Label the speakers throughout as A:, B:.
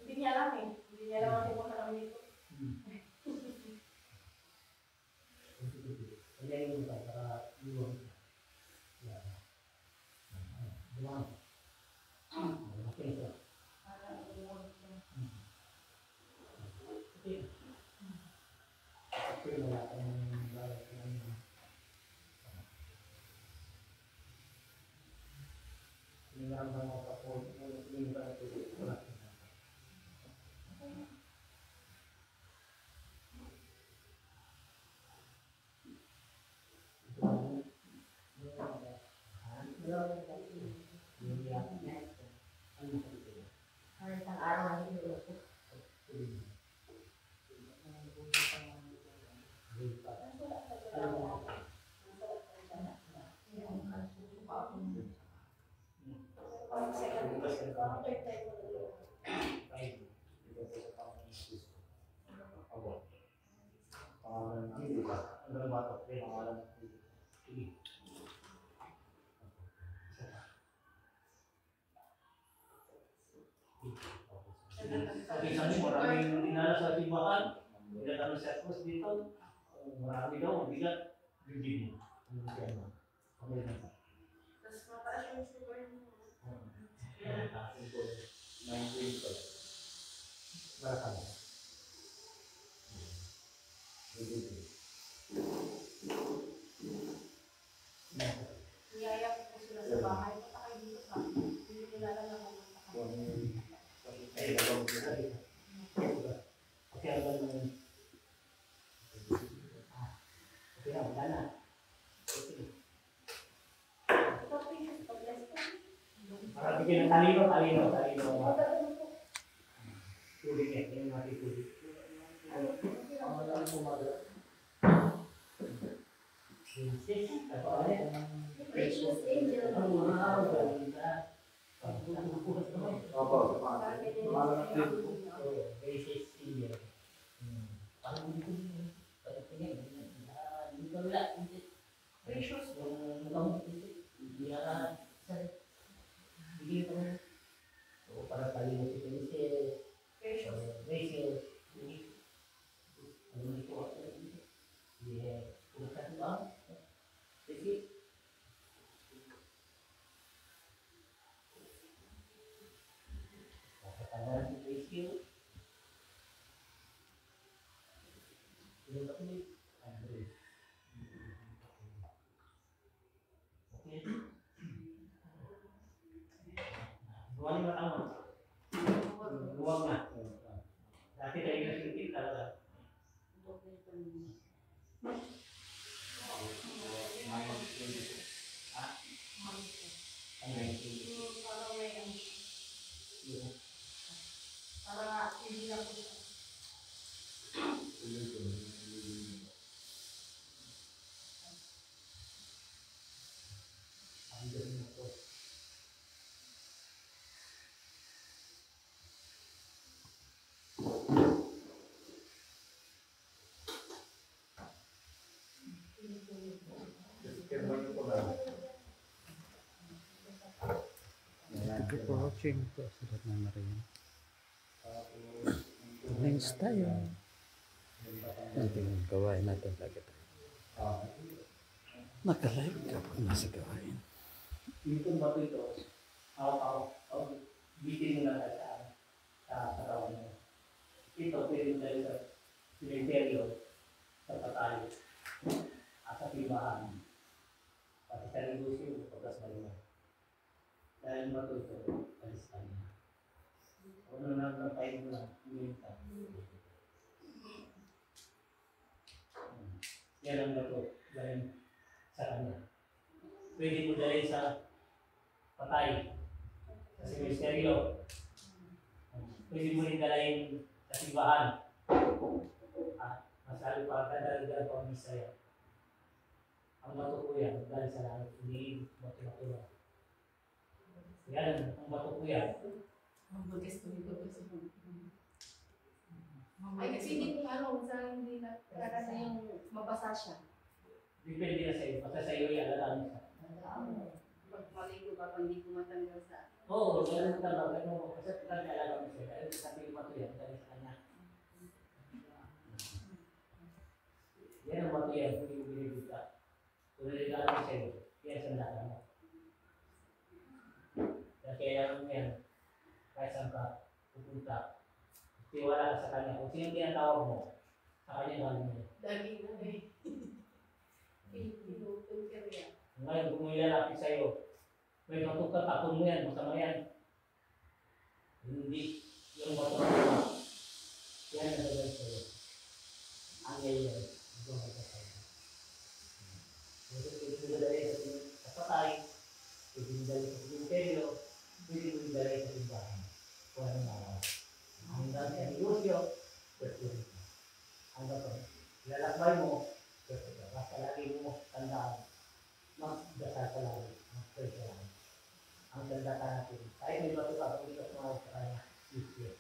A: Hindi niya alam eh. Hindi niya alam ang pupunta kami dito.
B: Isang maraming dinala sa timbahan, bigat ano sa cross dito, marami daw, bigat, bibig mo.
A: Tapos mataas yung sugar mo. Niyaya ko po sila sa bahay. Punta kayo dito sa akin. Hindi nila alam na pumunta kayo.
B: Para bigyan ng talino. Tubig eh, yung natin tubig.
A: Precious angel.
B: Para talino si Felices. Precious. Luwag na. Dati tayo nasikip talaga.
A: Para hindi na po.
C: Thank you for watching po sa lahat ng nariyan. Next tayo. Ito yung gawain natin lagi tayo. Naka-live kapag nasa gawain.
B: Dito ba ito? Bitin mo na sa katawan mo. Ito, pwede mo tayo sa simenteryo, sa patay, at sa pibahan. Pati sa negosyo, pagkas na yun. Dahil ba ito, alis ka niya. Kung ano na tayo mo lang, huminta. Yan ang bato, dahil sa kanya. Pwede mo dahil sa patay, sa simenteryo. Pwede mo rin dalayin sa simbahan. Masalo pa ka dahil pa ang misaya. Ang bato ko yan, dahil sa langit, hindi bato-bato. Yan, ang bato ko yan.
A: Ay, kasi hindi kung ano, sa hindi na, kasi yung mabasa siya.
B: Depende na sa'yo, basta sa'yo yan, alam mo.
A: Pag maligo ka, pag hindi ko matanggal sa...
B: Oo, ganun talaga. Kasi talaga mo siya. Dahil sabi ko bato yan, dahil sa kanya. Yan ang bato yan, hindi ko binibig ka. Kung naligaan mo sa'yo, yan sa lahat mo. Kaya kailangan mo yan, kahit saan ka pupunta. Tiwala ka sa kanya. Kung sino tinatawag mo, sa kanya galing mo.
A: Dagi na eh. Pinutulker yan.
B: Ngayon, kung may lalapit sa'yo, may bato ka, tapon mo yan, masama yan. Hindi, yung bato ka, yan ang nagagay sa'yo. Ang yan. Ito ang nagagay sa'yo. Pwede mo dalay sa patay, pwede mo dalay sa simenteryo, pwede mo dalay sa simbahan. Kung anong araw. Hanggang sa negosyo, pwede mo. Hanggang sa lalakbay mo, pwede ka. Basta lagi mo tandaan, magdasal ka lagi, mag-pray ka lagi. Ang ganda ka natin. Kahit may bato ka, kung ikaw sumawag sa kanya, easier.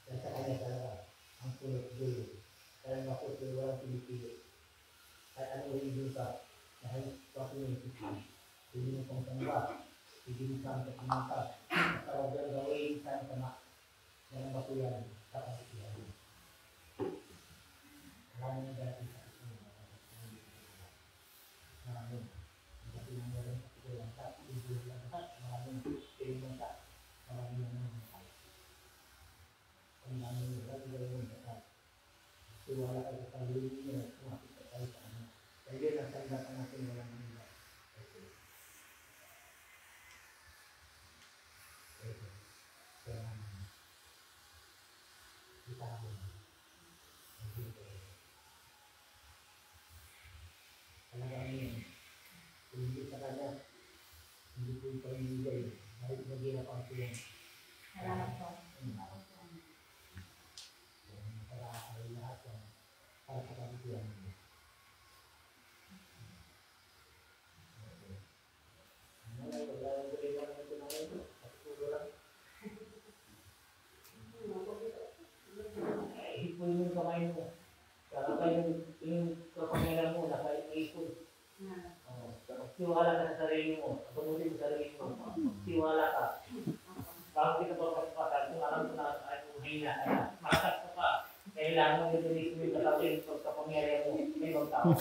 B: Dahil sa kanya talaga, ang punot-dulo. Dahil maputi, walang pinipili. Kahit ano rin ka, dahil pati yung pinipili. Hindi mo pang samba, hindi mo saan ka pumunta. Matawag ang gawin, saan ka na. Yan ang bato yan, sa kapitiyan. Alam mo dati sa kapitiyan. Maraming. Kasi yung meron sa kapitiyan, sa kapitiyan lahat, maraming pinipili ka. Maraming naman ka. Kung namin yung gagawin ka, tiwala ka sa sarili mo, kumapit ka tayo sa ano. Kaya yun ang sandapan natin walang nila. Kaya naman, kita mo. Talagang yun. Kung hindi sa kanya, hindi ko yung pamimigay. Kahit mag-inap ang tulong.
A: Salamat po.
B: Para ay lahat yan. Para sa kapitiyan mo. Ano ay paglalagay ko rin lang ito na ito. At pulo lang. Ay, hipon mo yung kamay mo. Kaya kayo yung kapangyarihan mo, naka-ipon. Tiwala ka sa sarili mo. Pagmutin sa sarili mo. Tiwala ka. Bago kita pagpapasal, kung alam ko na ay mahina ka na. Masak ka pa. Kailangan mo yung tulis mo yung katawin pag kapangyarihan mo. May magtao.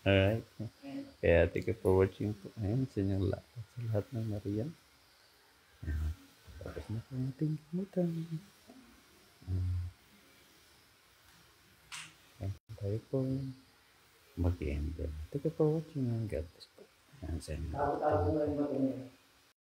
C: Alright. Kaya thank you for watching po. Ayan, sa inyong lahat. Sa lahat ng nariyan. Ayan. Tapos na po ang ating gamutan. Ayan, tayo po mag-end. Thank you for watching and God bless po. Ayan, sa inyong lahat.
B: Tao-tao mo lang ba